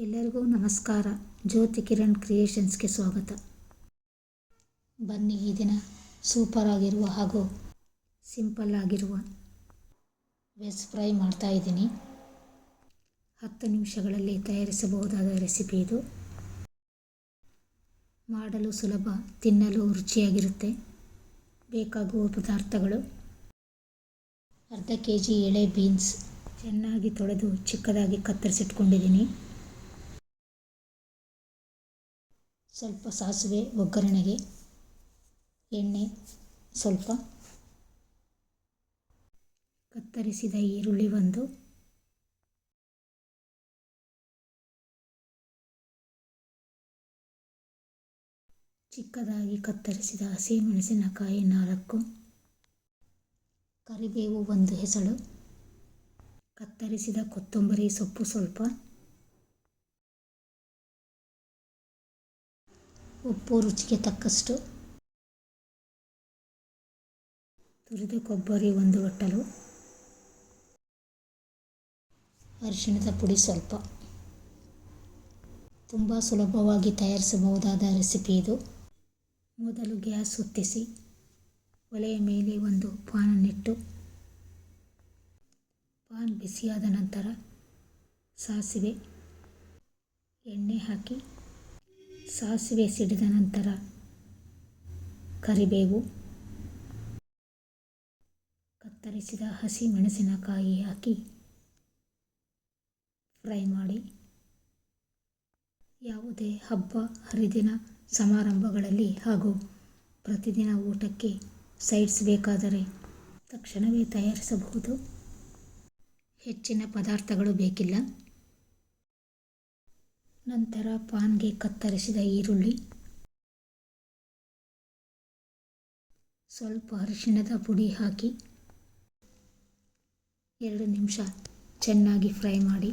ಎಲ್ಲರಿಗೂ ನಮಸ್ಕಾರ. ಜ್ಯೋತಿ ಕಿರಣ್ ಕ್ರಿಯೇಷನ್ಸ್ಗೆ ಸ್ವಾಗತ. ಬನ್ನಿ ಈ ದಿನ ಸೂಪರ್ ಆಗಿರುವ ಹಾಗೂ ಸಿಂಪಲ್ ಆಗಿರುವ ವೆಜ್ ಫ್ರೈ ಮಾಡ್ತಾ ಇದ್ದೀನಿ. 10 ನಿಮಿಷಗಳಲ್ಲಿ ತಯಾರಿಸಬಹುದಾದ ರೆಸಿಪಿ ಇದು. ಮಾಡಲು ಸುಲಭ, ತಿನ್ನಲು ರುಚಿಯಾಗಿರುತ್ತೆ. ಬೇಕಾಗುವ ಪದಾರ್ಥಗಳು: ಅರ್ಧ kg ಎಳೆ ಬೀನ್ಸ್ ಚೆನ್ನಾಗಿ ತೊಳೆದು ಚಿಕ್ಕದಾಗಿ ಕತ್ತರಿಸಿಟ್ಕೊಂಡಿದ್ದೀನಿ. ಸ್ವಲ್ಪ ಸಾಸಿವೆ ಒಗ್ಗರಣೆಗೆ, ಎಣ್ಣೆ ಸ್ವಲ್ಪ, ಕತ್ತರಿಸಿದ ಈರುಳ್ಳಿ ಒಂದು, ಚಿಕ್ಕದಾಗಿ ಕತ್ತರಿಸಿದ ಹಸಿಮೆಣಸಿನಕಾಯಿ 4, ಕರಿಬೇವು 1 ಹೆಸಳು, ಕತ್ತರಿಸಿದ ಕೊತ್ತಂಬರಿ ಸೊಪ್ಪು ಸ್ವಲ್ಪ, ಉಪ್ಪು ರುಚಿಗೆ ತಕ್ಕಷ್ಟು, ತುರಿದ ಕೊಬ್ಬರಿ 1 ಬಟ್ಟಲು, ಅರಿಶಿಣದ ಪುಡಿ ಸ್ವಲ್ಪ. ತುಂಬ ಸುಲಭವಾಗಿ ತಯಾರಿಸಬಹುದಾದ ರೆಸಿಪಿ ಇದು. ಮೊದಲು ಗ್ಯಾಸ್ ಹೊತ್ತಿಸಿ ಒಲೆಯ ಮೇಲೆ ಒಂದು ಪಾನನ್ನಿಟ್ಟು, ಪಾನ್ ಬಿಸಿಯಾದ ನಂತರ ಸಾಸಿವೆ, ಎಣ್ಣೆ ಹಾಕಿ, ಸಾಸಿವೆ ಸಿಡಿದ ನಂತರ ಕರಿಬೇವು, ಕತ್ತರಿಸಿದ ಹಸಿ ಮೆಣಸಿನಕಾಯಿ ಹಾಕಿ ಫ್ರೈ ಮಾಡಿ. ಯಾವುದೇ ಹಬ್ಬ ಹರಿದಿನ ಸಮಾರಂಭಗಳಲ್ಲಿ ಹಾಗೂ ಪ್ರತಿದಿನ ಊಟಕ್ಕೆ ಸೈಡ್ಸ್ ಬೇಕಾದರೆ ತಕ್ಷಣವೇ ತಯಾರಿಸಬಹುದು. ಹೆಚ್ಚಿನ ಪದಾರ್ಥಗಳು ಬೇಕಿಲ್ಲ. ನಂತರ ಪಾನ್ಗೆ ಕತ್ತರಿಸಿದ ಈರುಳ್ಳಿ, ಸ್ವಲ್ಪ ಅರಿಶಿಣದ ಪುಡಿ ಹಾಕಿ 2 ನಿಮಿಷ ಚೆನ್ನಾಗಿ ಫ್ರೈ ಮಾಡಿ.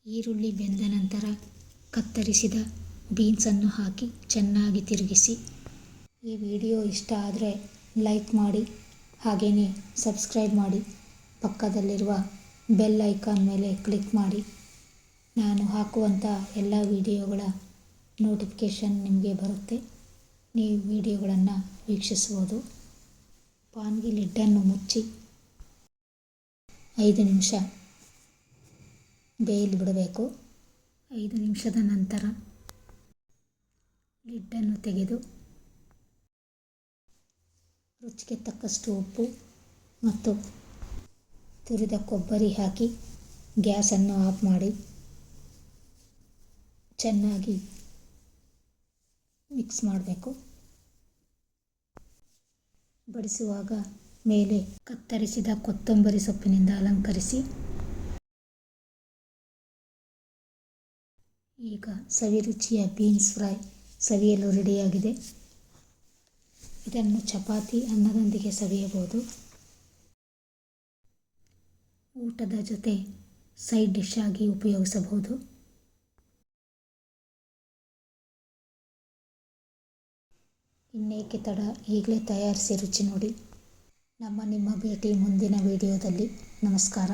ಈರುಳ್ಳಿ ಬೆಂದ ನಂತರ ಕತ್ತರಿಸಿದ ಬೀನ್ಸನ್ನು ಹಾಕಿ ಚೆನ್ನಾಗಿ ತಿರುಗಿಸಿ. ಈ ವಿಡಿಯೋ ಇಷ್ಟ ಆದರೆ ಲೈಕ್ ಮಾಡಿ, ಹಾಗೆಯೇ ಸಬ್ಸ್ಕ್ರೈಬ್ ಮಾಡಿ. ಪಕ್ಕದಲ್ಲಿರುವ ಬೆಲ್ ಐಕಾನ್ ಮೇಲೆ ಕ್ಲಿಕ್ ಮಾಡಿ. ನಾನು ಹಾಕುವಂಥ ಎಲ್ಲ ವಿಡಿಯೋಗಳ ನೋಟಿಫಿಕೇಷನ್ ನಿಮಗೆ ಬರುತ್ತೆ. ನೀವು ವಿಡಿಯೋಗಳನ್ನು ವೀಕ್ಷಿಸ್ಬೋದು. ಪಾನ್ಗೆ ಲಿಡ್ಡನ್ನು ಮುಚ್ಚಿ 5 ನಿಮಿಷ ಬೇಯಲು ಬಿಡಬೇಕು. 5 ನಿಮಿಷದ ನಂತರ ಲಿಡ್ಡನ್ನು ತೆಗೆದು ರುಚಿಗೆ ತಕ್ಕಷ್ಟು ಉಪ್ಪು ಮತ್ತು ತುರಿದ ಕೊಬ್ಬರಿ ಹಾಕಿ ಗ್ಯಾಸನ್ನು ಆಫ್ ಮಾಡಿ ಚೆನ್ನಾಗಿ ಮಿಕ್ಸ್ ಮಾಡಬೇಕು. ಬಡಿಸುವಾಗ ಮೇಲೆ ಕತ್ತರಿಸಿದ ಕೊತ್ತಂಬರಿ ಸೊಪ್ಪಿನಿಂದ ಅಲಂಕರಿಸಿ. ಈಗ ಸವಿರುಚಿಯ ಬೀನ್ಸ್ ಫ್ರೈ ಸವಿಯಲು ರೆಡಿಯಾಗಿದೆ. ಇದನ್ನು ಚಪಾತಿ, ಅನ್ನದೊಂದಿಗೆ ಸವಿಯಬಹುದು. ಊಟದ ಜೊತೆ ಸೈಡ್ ಡಿಶ್ ಆಗಿ ಉಪಯೋಗಿಸಬಹುದು. ಇನ್ನೇಕೆ ತಡ, ಈಗಲೇ ತಯಾರಿಸಿ ರುಚಿ ನೋಡಿ. ನಿಮ್ಮ ಭೇಟಿ ಮುಂದಿನ ವಿಡಿಯೋದಲ್ಲಿ. ನಮಸ್ಕಾರ.